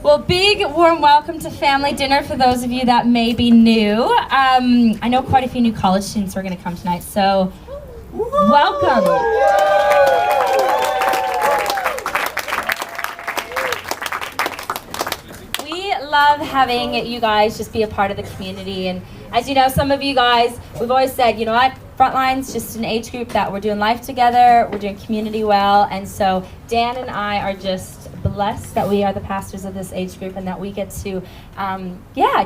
Well, big warm welcome to family dinner for those of you that may be new. I know quite a few new college students are going to come tonight, so welcome. We love having you guys just be a part of the community, and as you know, some of you guys, we've always said, you know what, Frontline's just an age group that we're doing life together, we're doing community well, and so Dan and I are just blessed that we are the pastors of this age group and that we get to,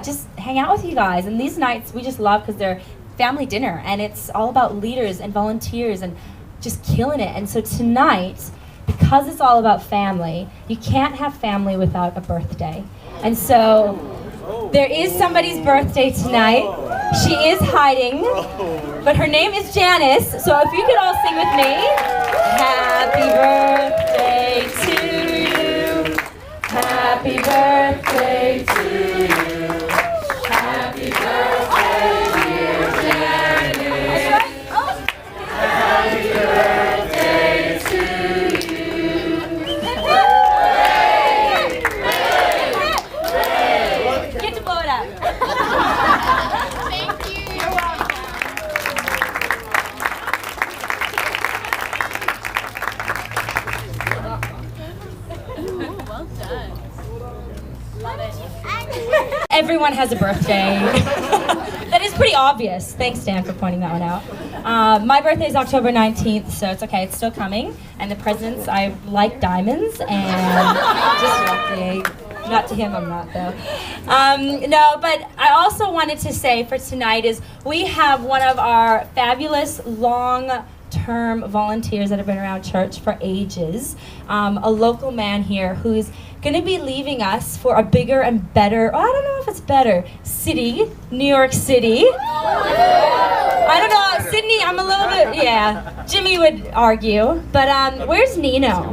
just hang out with you guys. And these nights we just love because they're family dinner and it's all about leaders and volunteers and just killing it. And so tonight, because it's all about family, you can't have family without a birthday. And so there is somebody's birthday tonight. She is hiding, but her name is Janice. So if you could all sing with me. Happy birthday to you. Happy birthday to you. Happy birthday, dear Janice. Happy birthday to you. Get to blow it up. Thank you. You're welcome. Well done. Love it. Everyone has a birthday. That is pretty obvious. Thanks, Dan, for pointing that one out. My birthday is October 19th, so it's okay. It's still coming. And the presents, I like diamonds, and just joking. Not to him, I'm not, though. No, but I also wanted to say for tonight is we have one of our fabulous long-term volunteers that have been around church for ages, a local man here who's going to be leaving us for a bigger and better, I don't know if it's better, city, New York City. I don't know, Sydney, I'm a little bit, yeah, Jimmy would argue. But where's Nino?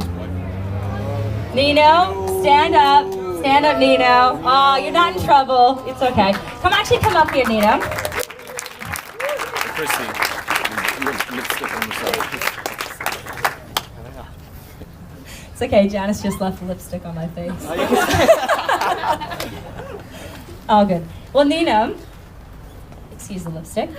Nino, stand up. Stand up, Nino. Oh, you're not in trouble. It's okay. Come up here, Nino. Chrissy, lipstick on the side. It's okay, Janice just left lipstick on my face. All good. Well, Nina, excuse the lipstick.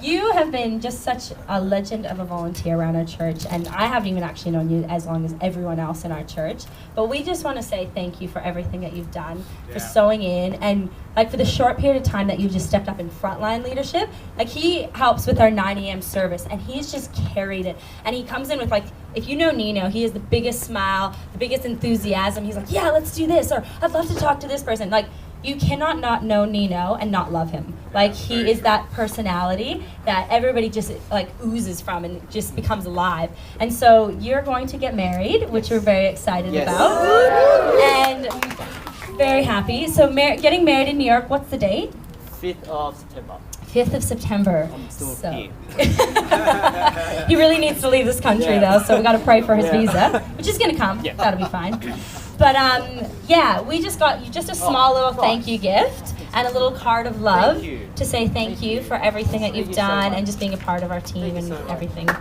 You have been just such a legend of a volunteer around our church, and I haven't even actually known you as long as everyone else in our church. But we just want to say thank you for everything that you've done, for sewing in, and like for the short period of time that you just stepped up in Frontline leadership. Like he helps with our 9 a.m. service, and he's just carried it. And he comes in with like, if you know Nino, he has the biggest smile, the biggest enthusiasm. He's like, yeah, let's do this, or I'd love to talk to this person. Like, you cannot not know Nino and not love him. Like, he is that personality that everybody just like oozes from and just becomes alive. And so you're going to get married, which we're very excited about. And very happy. So getting married in New York, what's the date? 5th of September. 5th of September. I'm still So here. he really needs to leave this country though, so we got to pray for his visa, which is gonna come. Yeah. That'll be fine. But we just got you just a small little thank you gift and a little card of love Thank you. to say thank you for everything that you've Thank you so done much. and just being a part of our team Thank and you so much. everything. You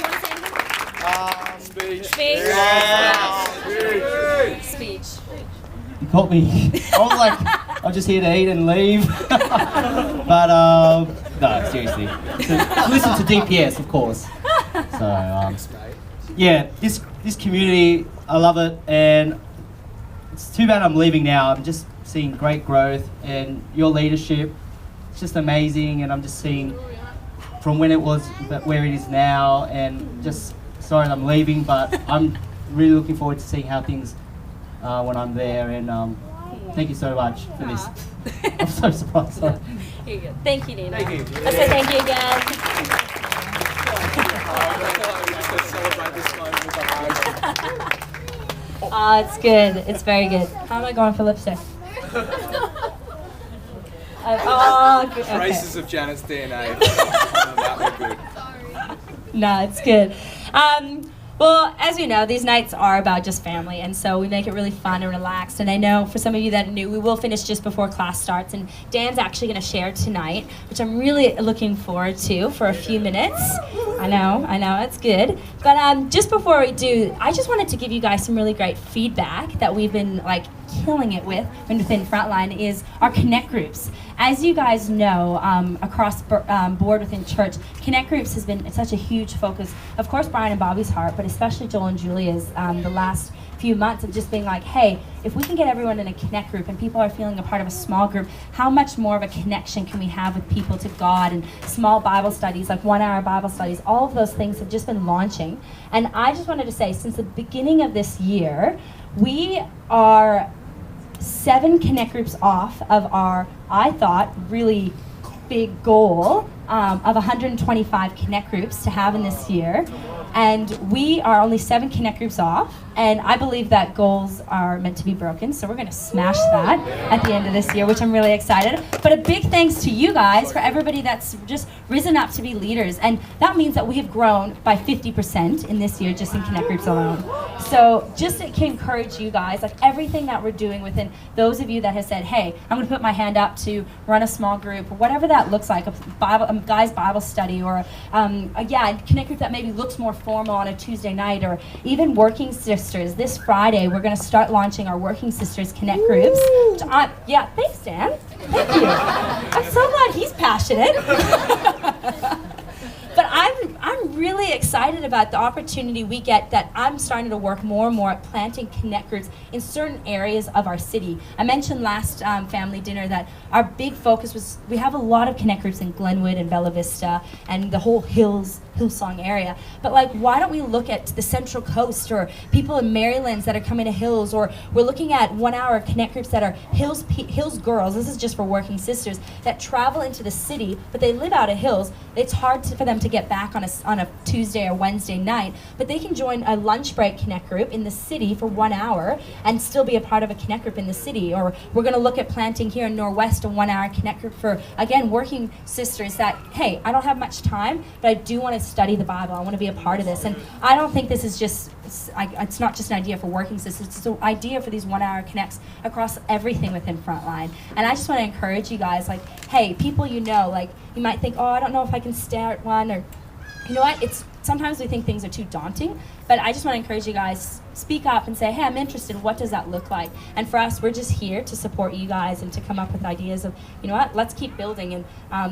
want to say anything? Speech. You caught me. I was like, I'm just here to eat and leave. But no, seriously. So, listen to DPS, of course. So this community, I love it, and it's too bad I'm leaving now. I'm just seeing great growth, and your leadership, it's just amazing, and I'm just seeing from when it was where it is now, and just sorry that I'm leaving, but I'm really looking forward to seeing how things when I'm there, and thank you so much for this. I'm so surprised. Sorry. Here you go. Thank you, Nina. Thank you. Let's say thank you again. Oh, it's good. It's very good. How am I going for lipstick? Good. Okay. Traces of Janet's DNA. That were good. No, it's good. Well, as you know, these nights are about just family, and so we make it really fun and relaxed. And I know for some of you that are new, we will finish just before class starts, and Dan's actually going to share tonight, which I'm really looking forward to for a few minutes. I know, it's good. But just before we do, I just wanted to give you guys some really great feedback that we've been like killing it with within Frontline is our Connect groups. As you guys know, across board within church, Connect groups has been such a huge focus. Of course, Brian and Bobby's heart, but especially Joel and Julia's the last few months of just being like, hey, if we can get everyone in a Connect group and people are feeling a part of a small group, how much more of a connection can we have with people to God, and small Bible studies, like 1 hour Bible studies, all of those things have just been launching. And I just wanted to say, since the beginning of this year, we are 7 Connect groups off of our, I thought, really big goal of 125 Connect groups to have in this year. And we are only 7 Connect groups off, and I believe that goals are meant to be broken, so we're going to smash that at the end of this year, which I'm really excited. But a big thanks to you guys, for everybody that's just risen up to be leaders, and that means that we have grown by 50% in this year just in Connect groups alone. So just to encourage you guys, like everything that we're doing within those of you that have said, hey, I'm going to put my hand up to run a small group, or whatever that looks like, a guy's Bible study, or a Connect group that maybe looks more formal on a Tuesday night, or even Working Sisters. This Friday, we're going to start launching our Working Sisters Connect groups. Thanks, Dan. Thank you. I'm so glad he's passionate. But I'm really excited about the opportunity we get, that I'm starting to work more and more at planting Connect groups in certain areas of our city. I mentioned last family dinner that our big focus was, we have a lot of Connect groups in Glenwood and Bella Vista and the whole Hillsong area. But like, why don't we look at the Central Coast, or people in Marylands that are coming to Hills, or we're looking at 1 hour Connect groups that are Hills girls, this is just for Working Sisters, that travel into the city, but they live out of Hills. It's hard for them to get back on a Tuesday or Wednesday night, but they can join a lunch break Connect group in the city for 1 hour and still be a part of a Connect group in the city. Or we're going to look at planting here in Norwest a 1 hour Connect group for, again, Working Sisters that, hey, I don't have much time, but I do want to study the Bible. I want to be a part of this. And I don't think this is just, it's not just an idea for Working Sisters, it's an idea for these 1 hour Connects across everything within Frontline. And I just want to encourage you guys, like, hey, people you know, like, you might think, oh, I don't know if I can start one, or, you know what, sometimes we think things are too daunting, but I just want to encourage you guys, speak up and say, hey, I'm interested. What does that look like? And for us, we're just here to support you guys and to come up with ideas of, you know what, let's keep building, and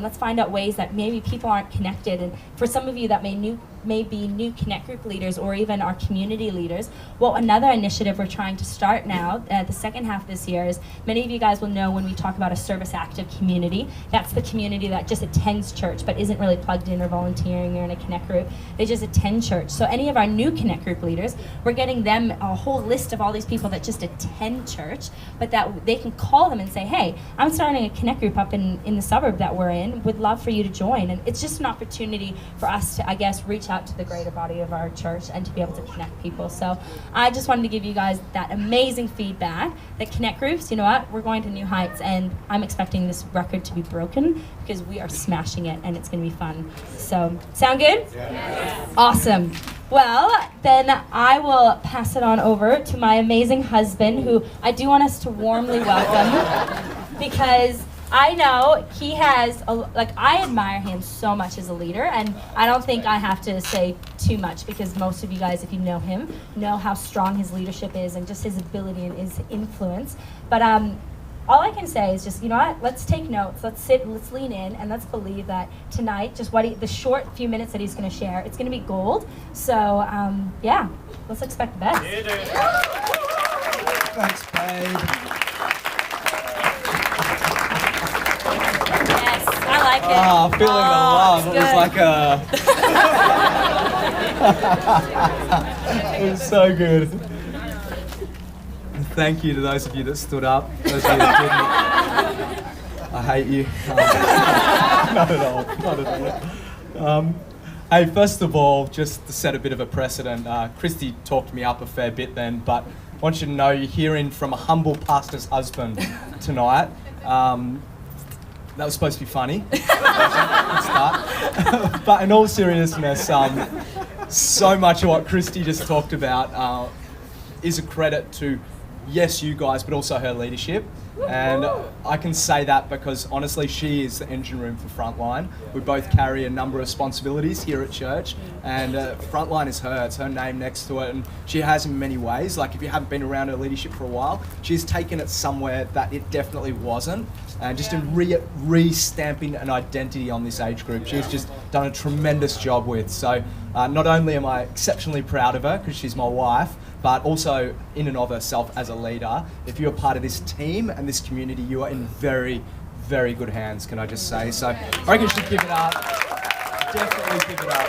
let's find out ways that maybe people aren't connected. And for some of you that may be new Connect group leaders, or even our community leaders, well, another initiative we're trying to start now, the second half of this year, is many of you guys will know when we talk about a service active community, that's the community that just attends church but isn't really plugged in or volunteering or in a Connect group. They just attend church. So any of our new Connect group leaders, we're getting them a whole list of all these people that just attend church, but that they can call them and say, hey, I'm starting a Connect group up in the suburb that we're in, would love for you to join. And it's just an opportunity for us to, I guess, reach out to the greater body of our church and to be able to connect people. So I just wanted to give you guys that amazing feedback that Connect groups, you know what, we're going to new heights, and I'm expecting this record to be broken because we are smashing it and it's going to be fun. So, sound good? Yes. Awesome. Well, then I will pass it on over to my amazing husband, who I do want us to warmly welcome, because I know he has, I admire him so much as a leader, and I don't think I have to say too much, because most of you guys, if you know him, know how strong his leadership is and just his ability and his influence. But all I can say is just, you know what, let's take notes, let's sit, let's lean in, and let's believe that tonight, just the short few minutes that he's going to share, it's going to be gold. So, yeah, let's expect the best. Thanks, babe. Yes, I like it. Feeling the love. Good. It was so good. Thank you to those of you that stood up. Those of you that didn't. I hate you. Not at all. Not at all. Hey, first of all, just to set a bit of a precedent, Christy talked me up a fair bit then, but I want you to know you're hearing from a humble pastor's husband tonight. That was supposed to be funny. Good start. But in all seriousness, so much of what Christy just talked about is a credit to, yes, you guys, but also her leadership. And I can say that because honestly, she is the engine room for Frontline. We both carry a number of responsibilities here at church, and Frontline is her. It's her name next to it, and she has in many ways. Like if you haven't been around her leadership for a while, she's taken it somewhere that it definitely wasn't, and just in re-stamping an identity on this age group. She's just done a tremendous job with. So not only am I exceptionally proud of her because she's my wife, but also in and of herself as a leader. If you're part of this team and this community, you are in very, very good hands, can I just say. So I reckon you should give it up. Definitely give it up.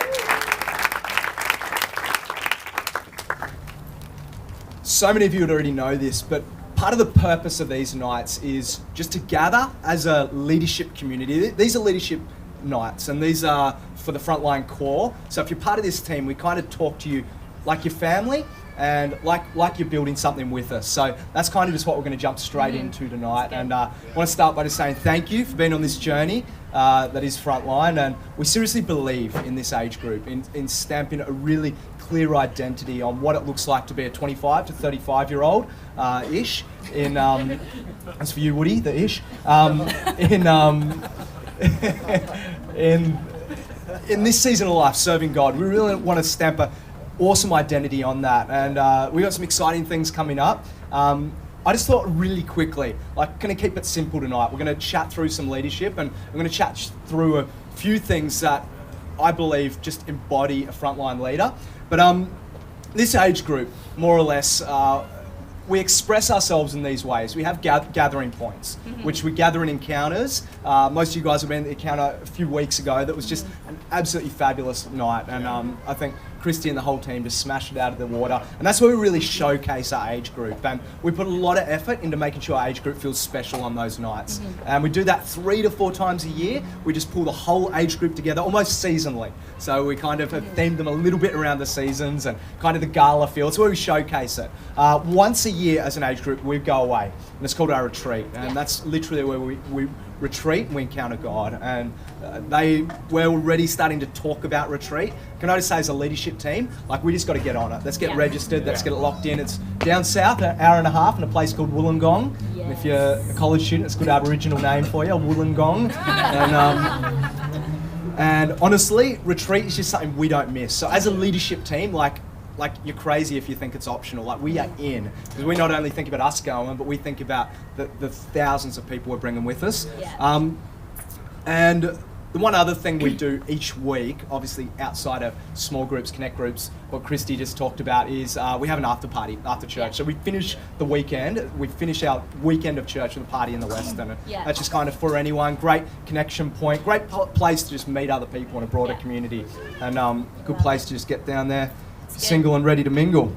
So many of you would already know this, but part of the purpose of these nights is just to gather as a leadership community. These are leadership nights, and these are for the Frontline core. So if you're part of this team, we kind of talk to you like your family, and like you're building something with us. So that's kind of just what we're going to jump straight into tonight. And I want to start by just saying thank you for being on this journey that is Frontline. And we seriously believe in this age group, in stamping a really clear identity on what it looks like to be a 25 to 35-year-old ish. As for you, Woody, the ish. In this season of life, serving God, we really want to stamp a awesome identity on that, and we got some exciting things coming up. I just thought really quickly, like, going to keep it simple tonight. We're going to chat through some leadership, and we're going to chat through a few things that I believe just embody a Frontline leader. But this age group, more or less, we express ourselves in these ways. We have gathering points, which we gather in encounters. Most of you guys have been at the encounter a few weeks ago. That was just an absolutely fabulous night, and I think Christy and the whole team just smashed it out of the water. And that's where we really showcase our age group. And we put a lot of effort into making sure our age group feels special on those nights. And we do that 3 to 4 times a year. We just pull the whole age group together almost seasonally. So we kind of have themed them a little bit around the seasons and kind of the gala feel. It's where we showcase it. Once a year as an age group, we go away. And it's called our retreat. And that's literally where we retreat and we encounter God. And we're already starting to talk about retreat. Can I just say, as a leadership team, like, we just got to get on it. Let's get registered. Let's get it locked in. It's down south, an hour and a half, in a place called Wollongong. Yes. And if you're a college student, it's a good Aboriginal name for you, Wollongong. And honestly, retreat is just something we don't miss. So as a leadership team, like you're crazy if you think it's optional. Like, we are in, because we not only think about us going, but we think about the thousands of people we're bringing with us. Yeah. And the one other thing we do each week, obviously outside of small groups, connect groups, what Christy just talked about, is we have an after party after church. Yeah. So we finish the weekend. We finish our weekend of church with a party in the Western. Yeah. That's just kind of for anyone. Great connection point. Great place to just meet other people in a broader community. And good place to just get down there, single and ready to mingle.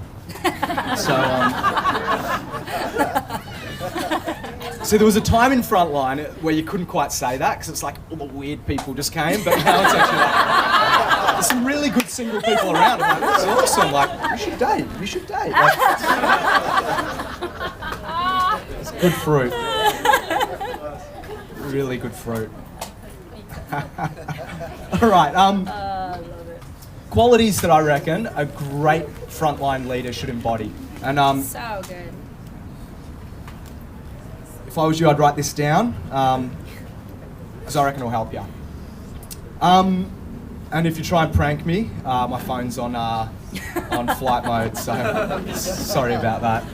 So there was a time in Frontline where you couldn't quite say that, because it's like all the weird people just came, but now it's actually like, there's some really good single people around. I'm like, that's awesome. Like, you should date. Like, it's good fruit. Really good fruit. All right. Qualities that I reckon a great Frontline leader should embody. And so good. If I was you, I'd write this down, because I reckon it'll help you. And if you try and prank me, my phone's on flight mode, so sorry about that.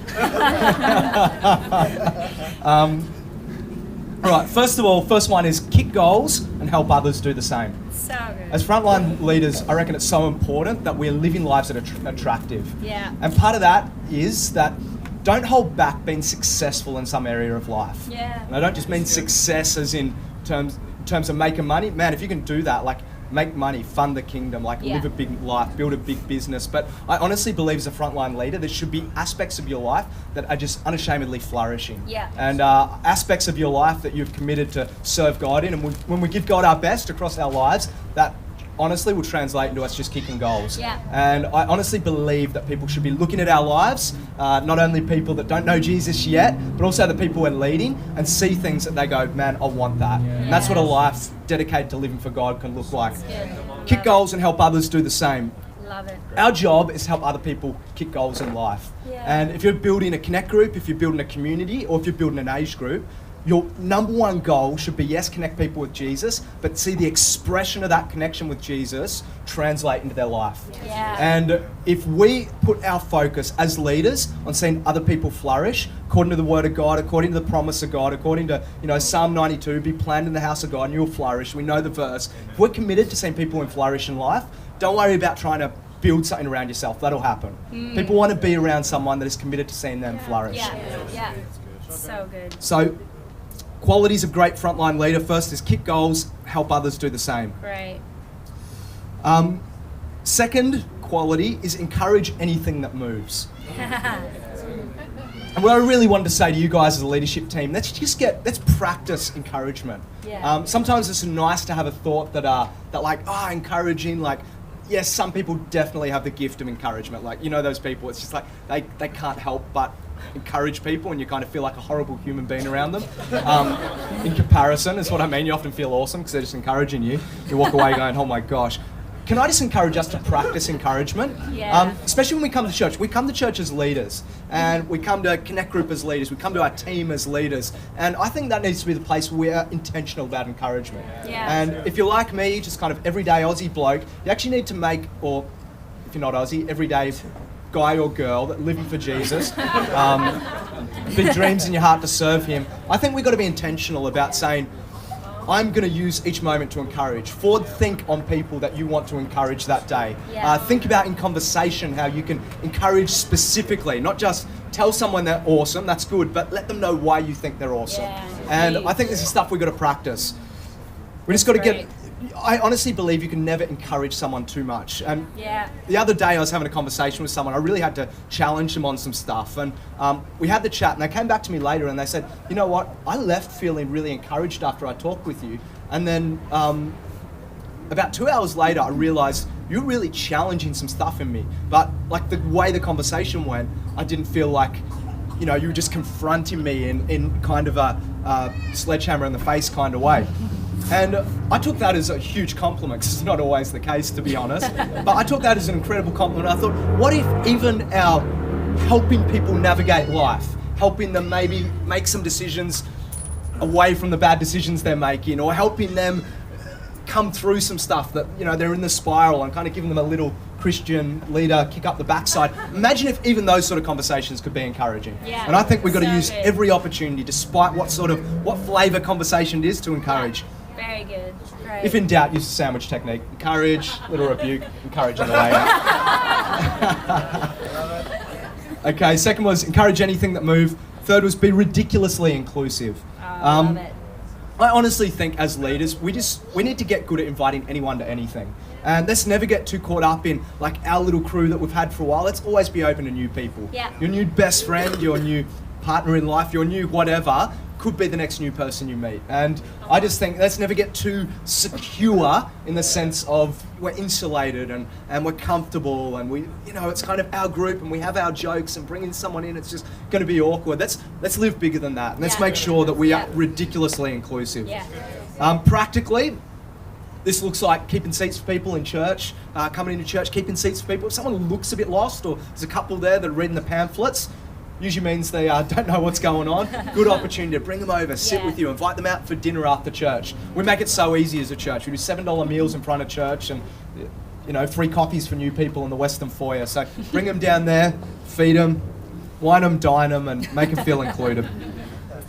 All right, first of all, first one is kick goals and help others do the same. So good. As Frontline leaders, I reckon it's so important that we're living lives that are attractive. Yeah. And part of that is that don't hold back being successful in some area of life. Yeah. And I don't just mean success as in terms of making money. Man, if you can do that, like, make money, fund the kingdom, like, live a big life, build a big business. But I honestly believe as a Frontline leader, there should be aspects of your life that are just unashamedly flourishing. Yeah. And aspects of your life that you've committed to serve God in. And when we give God our best across our lives, that honestly will translate into us just kicking goals. Yeah. And I honestly believe that people should be looking at our lives, not only people that don't know Jesus yet, but also the people we're leading, and see things that they go, man, I want that. Yeah. And that's what a life dedicated to living for God can look like. Kick goals and help others do the same. Love it. Our job is to help other people kick goals in life. Yeah. And if you're building a connect group, if you're building a community, or if you're building an age group, your number one goal should be, yes, connect people with Jesus, but see the expression of that connection with Jesus translate into their life. Yeah. And if we put our focus as leaders on seeing other people flourish, according to the Word of God, according to the promise of God, according to Psalm 92, be planted in the house of God and you'll flourish. We know the verse. If we're committed to seeing people flourish in life, don't worry about trying to build something around yourself. That'll happen. People want to be around someone that is committed to seeing them flourish. Yeah. So good. So, qualities of great frontline leader. First is kick goals, help others do the same. Great. Second quality is encourage anything that moves. And what I really wanted to say to you guys as a leadership team, let's practice encouragement. Yeah. Sometimes it's nice to have a thought that encouraging, like, yes, some people definitely have the gift of encouragement. Like, those people, it's just like they can't help but encourage people, and you kind of feel like a horrible human being around them. In comparison, is what I mean. You often feel awesome because they're just encouraging you. You walk away going, oh my gosh. Can I just encourage us to practice encouragement? Yeah. Especially when we come to church. We come to church as leaders, and we come to Connect Group as leaders. We come to our team as leaders. And I think that needs to be the place where we're intentional about encouragement. Yeah. And if you're like me, just kind of everyday Aussie bloke, you actually need to make, or if you're not Aussie, everyday guy or girl that living for Jesus, big dreams in your heart to serve him. I think we've got to be intentional about saying, I'm going to use each moment to encourage. Forward think on people that you want to encourage that day. Yeah. Think about in conversation how you can encourage specifically, not just tell someone they're awesome, that's good, but let them know why you think they're awesome. Yeah. And I think this is stuff we've got to practice. We just got to Great. I honestly believe you can never encourage someone too much. And Yeah. the other day I was having a conversation with someone. I really had to challenge them on some stuff. And we had the chat, and they came back to me later and they said, you know what, I left feeling really encouraged after I talked with you. And then about 2 hours later, I realized you're really challenging some stuff in me. But like the way the conversation went, I didn't feel like, you were just confronting me in kind of a sledgehammer in the face kind of way. And I took that as a huge compliment, because it's not always the case, to be honest. But I took that as an incredible compliment. I thought, what if even our helping people navigate life, helping them maybe make some decisions away from the bad decisions they're making, or helping them come through some stuff that, they're in the spiral, and kind of giving them a little Christian leader kick up the backside. Imagine if even those sort of conversations could be encouraging. Yeah. And I think we've got to So use good. every opportunity, despite what flavour conversation it is, to encourage. Very good. Great. If in doubt, use the sandwich technique. Encourage, little rebuke, encourage on the way out. Okay, second was encourage anything that move. Third was be ridiculously inclusive. Love it. I honestly think as leaders, we need to get good at inviting anyone to anything. And let's never get too caught up in like our little crew that we've had for a while. Let's always be open to new people. Yeah. Your new best friend, your new partner in life, your new whatever, could be the next new person you meet. And I just think let's never get too secure in the sense of we're insulated and we're comfortable and we, it's kind of our group and we have our jokes, and bringing someone in, it's just going to be awkward. Let's live bigger than that. And let's Yeah. make sure that we Yeah. are ridiculously inclusive. Yeah. Practically, this looks like keeping seats for people in church, coming into church, keeping seats for people. If someone looks a bit lost, or there's a couple there that are reading the pamphlets, usually means they don't know what's going on. Good opportunity to bring them over, sit Yeah. with you, invite them out for dinner after church. We make it so easy as a church. We do $7 meals in front of church, and free coffees for new people in the Western foyer. So bring them down there, feed them, wine them, dine them, and make them feel included.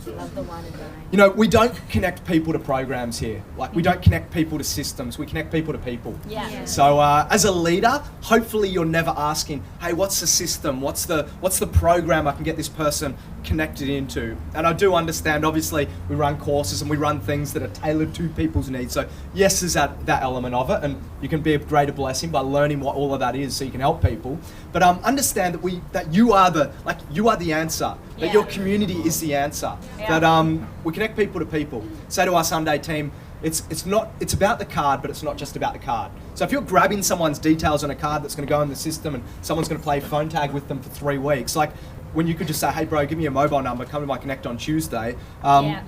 Love the wine and dine. We don't connect people to programs here. Like, we don't connect people to systems. We connect people to people. Yeah. So as a leader, hopefully you're never asking, hey, what's the system? What's the program I can get this person connected into? And I do understand, obviously, we run courses and we run things that are tailored to people's needs. So yes, there's that element of it, and you can be a greater blessing by learning what all of that is so you can help people. But understand that you are the answer, that Yeah. your community is the answer. Yeah. That we connect people to people. Say to our Sunday team, it's about the card, but it's not just about the card. So if you're grabbing someone's details on a card that's going to go in the system and someone's going to play phone tag with them for 3 weeks, like when you could just say, hey bro, give me your mobile number, come to my Connect on Tuesday. Yeah.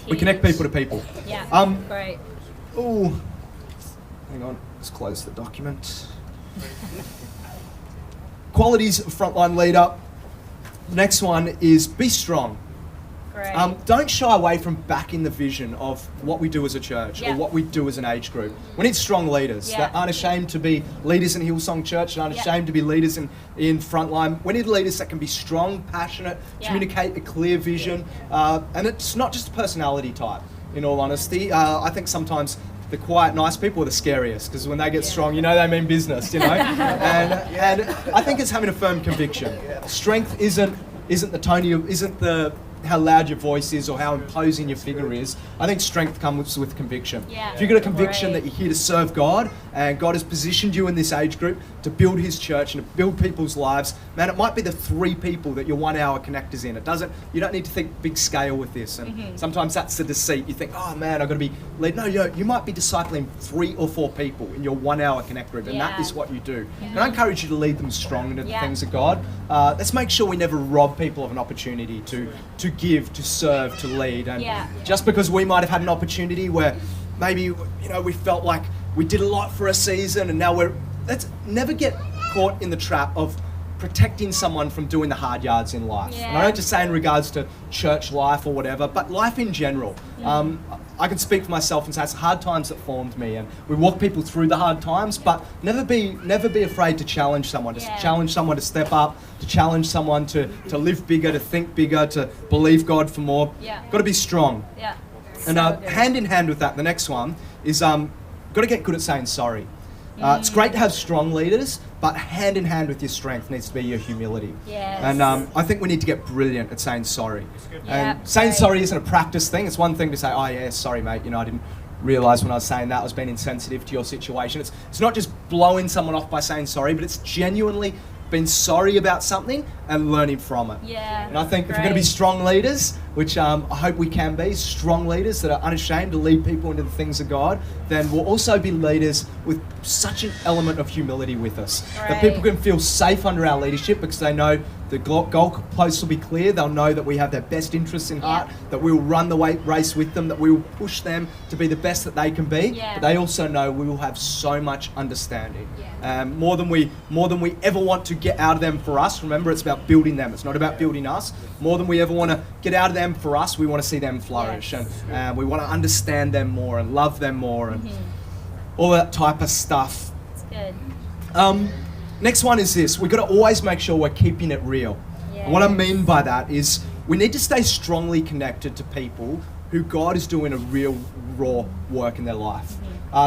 We connect people to people. Yeah. Great. Oh, hang on, let's close the document. Qualities of frontline leader. Next one is be strong. Great. Don't shy away from backing the vision of what we do as a church Yeah. or what we do as an age group. We need strong leaders Yeah. that aren't ashamed to be leaders in Hillsong Church and aren't Yeah. ashamed to be leaders in Frontline. We need leaders that can be strong, passionate, Yeah. communicate a clear vision, and it's not just a personality type, in all honesty. I think sometimes the quiet, nice people are the scariest because when they get strong, you know they mean business, you know? and I think it's having a firm conviction. Strength isn't the tone of, isn't the how loud your voice is or how imposing your figure is. I think strength comes with conviction. Yeah. If you've got a conviction Great. that you're here to serve God and God has positioned you in this age group to build his church and to build people's lives, man, it might be the 3 people that your 1 hour connectors in. You don't need to think big scale with this. And sometimes that's the deceit. You think, oh man, I've got to be lead. No, you might be discipling 3 or 4 people in your 1 hour connect group, and that Yeah. is what you do. And I encourage you to lead them strong into the Yeah. things of God. Let's make sure we never rob people of an opportunity to give, to serve, to lead. And Yeah. just because we might have had an opportunity where maybe we felt like we did a lot for a season and now let's never get caught in the trap of protecting someone from doing the hard yards in life. Yeah. And I don't just say in regards to church life or whatever, but life in general. I can speak for myself and say it's hard times that formed me, and we walk people through the hard times, but never be afraid to challenge someone, to Yeah. challenge someone to step up, to challenge someone to live bigger, to think bigger, to believe God for more. Yeah. Got to be strong. Yeah. And So good. hand in hand with that, the next one is got to get good at saying sorry. It's great to have strong leaders, but hand in hand with your strength needs to be your humility. Yes. And I think we need to get brilliant at saying sorry. Yeah, And saying great. sorry isn't a practice thing. It's one thing to say, oh yeah, sorry mate, I didn't realise when I was saying that I was being insensitive to your situation. It's not just blowing someone off by saying sorry, but it's genuinely being sorry about something and learning from it. Yeah. And I think if we're going to be Great. strong leaders, which I hope we can be, strong leaders that are unashamed to lead people into the things of God, then we'll also be leaders with such an element of humility with us. That Right. people can feel safe under our leadership because they know the goalposts will be clear. They'll know that we have their best interests in heart, that we will run the race with them, that we will push them to be the best that they can be. Yeah. But they also know we will have so much understanding. Yeah. More than we ever want to get out of them for us. Remember, it's about building them. It's not about building us. More than we ever want to get out of them for us, we want to see them flourish. Yes. And we want to understand them more and love them more and all that type of stuff. It's good. Next one is this. We've got to always make sure we're keeping it real. And what I mean by that is we need to stay strongly connected to people who God is doing a real raw work in their life.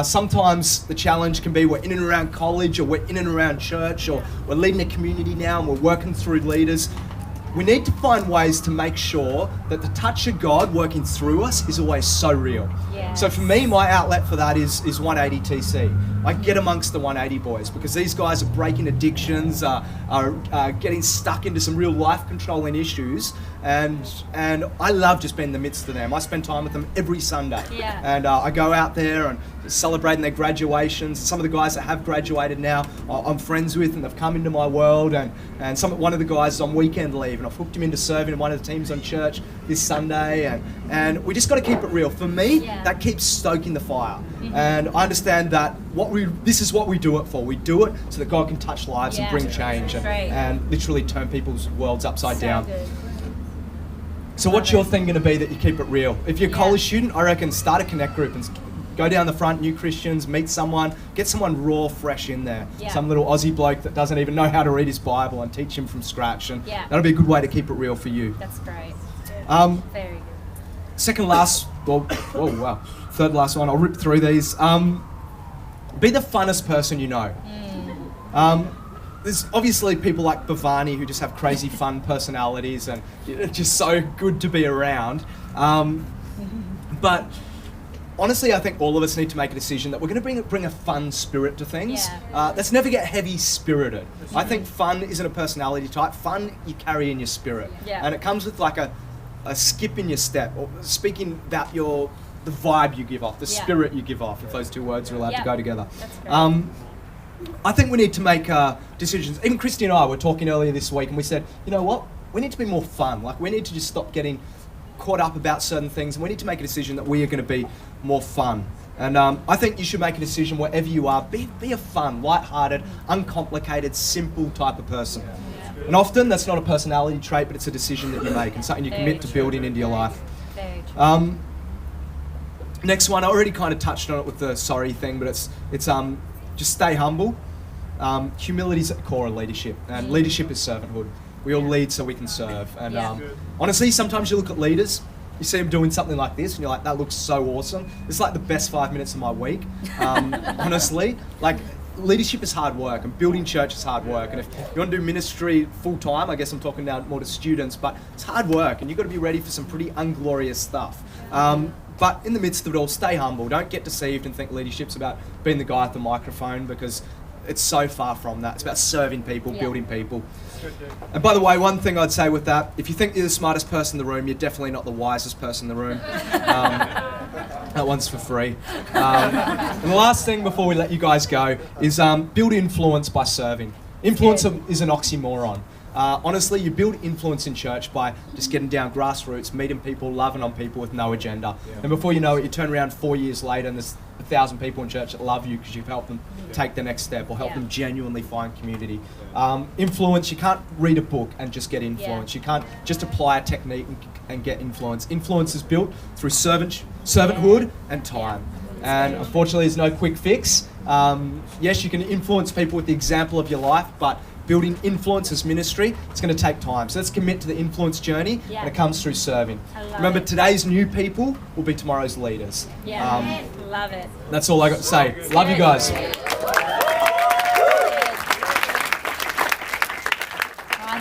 Sometimes the challenge can be we're in and around college or we're in and around church or we're leading a community now and we're working through leaders. We need to find ways to make sure that the touch of God working through us is always so real. Yes. So for me, my outlet for that is 180 TC. I get amongst the 180 boys because these guys are breaking addictions, are getting stuck into some real life controlling issues, and I love just being in the midst of them. I spend time with them every Sunday, Yeah. and I go out there and celebrating their graduations. Some of the guys that have graduated now, I'm friends with, and they've come into my world. And one of the guys is on weekend leave, and I've hooked him into serving in one of the teams on church this Sunday. And we just got to keep it real. For me, Yeah. that keeps stoking the fire. And I understand that this is what we do it for. We do it so that God can touch lives Yeah. and bring change Great. and literally turn people's worlds upside So down. good. So what's your thing going to be that you keep it real? If you're a Yeah. college student, I reckon start a connect group and go down the front, new Christians, meet someone, get someone raw, fresh in there. Yeah. Some little Aussie bloke that doesn't even know how to read his Bible and teach him from scratch. And Yeah. that'll be a good way to keep it real for you. That's great. Very good. Second last, third last one, I'll rip through these. Be the funnest person you know. There's obviously people like Bhavani who just have crazy fun personalities and it's just so good to be around. But honestly, I think all of us need to make a decision that we're going to bring a fun spirit to things. Yeah. Let's never get heavy-spirited. I think fun isn't a personality type. Fun you carry in your spirit. Yeah. And it comes with like a skip in your step, or speaking about the vibe you give off, the Yeah. spirit you give off, if those two words are allowed Yeah. to go together. That's great. I think we need to make decisions. Even Christy and I were talking earlier this week and we said, you know what? We need to be more fun. Like we need to just stop getting caught up about certain things and we need to make a decision that we are going to be more fun. And I think you should make a decision wherever you are. Be a fun, light-hearted, uncomplicated, simple type of person. And often that's not a personality trait, but it's a decision that you make and something you commit to building into your life. Very true. Next one, I already kind of touched on it with the sorry thing, but it's just stay humble. Humility is at the core of leadership, and leadership is servanthood. We all lead so we can serve. And honestly, sometimes you look at leaders, you see them doing something like this, and you're like, that looks so awesome. It's like the best 5 minutes of my week. Honestly, like leadership is hard work, and building church is hard work. And if you want to do ministry full time, I guess I'm talking now more to students, but it's hard work, and you've got to be ready for some pretty unglorious stuff. But in the midst of it all, stay humble. Don't get deceived and think leadership's about being the guy at the microphone, because it's so far from that. It's about serving people, building people. And by the way, one thing I'd say with that, if you think you're the smartest person in the room, you're definitely not the wisest person in the room. That one's for free. And the last thing before we let you guys go is build influence by serving. Influence is an oxymoron. Honestly, you build influence in church by just getting down grassroots, meeting people, loving on people with no agenda. And before you know it, you turn around 4 years later and there's 1,000 people in church that love you because you've helped them take the next step or help them genuinely find community. Influence, you can't read a book and just get influence. You can't just apply a technique and get influence. Influence is built through servanthood and time. And unfortunately, there's no quick fix. Yes, you can influence people with the example of your life, but building influence as ministry, it's going to take time. So let's commit to the influence journey, and it comes through serving. Remember, today's new people will be tomorrow's leaders. Love it. That's all I got to say. Love you guys. I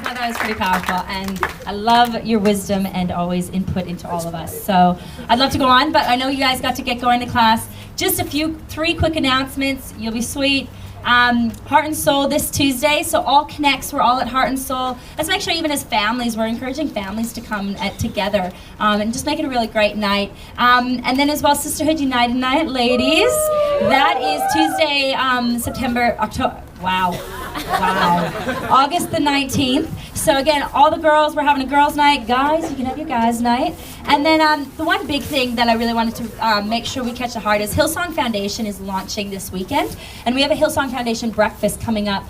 thought that was pretty powerful, and I love your wisdom and always input into all of us. So I'd love to go on, but I know you guys got to get going to class. Just three quick announcements. You'll be sweet. Heart and Soul this Tuesday, so all connects, we're all at Heart and Soul. Let's make sure even as families, we're encouraging families to come together and just make it a really great night. And then as well, Sisterhood United Night, ladies. That is Tuesday, August the 19th. So again, all the girls, we're having a girls' night. Guys, you can have your guys' night. And then the one big thing that I really wanted to make sure we catch the heart is Hillsong Foundation is launching this weekend. And we have a Hillsong Foundation breakfast coming up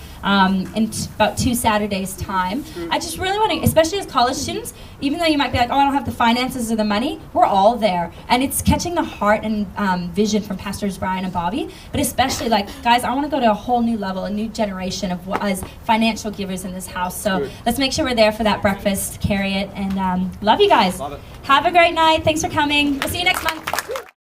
in about 2 Saturdays' time. I just really want to, especially as college students, even though you might be like, oh, I don't have the finances or the money, we're all there. And it's catching the heart and vision from Pastors Brian and Bobby. But especially, like, guys, I want to go to a whole new level, a new generation of as financial givers in this house. So let's make sure we're there for that breakfast, carry it, and love you guys. Love it. Have a great night. Thanks for coming. We'll see you next month.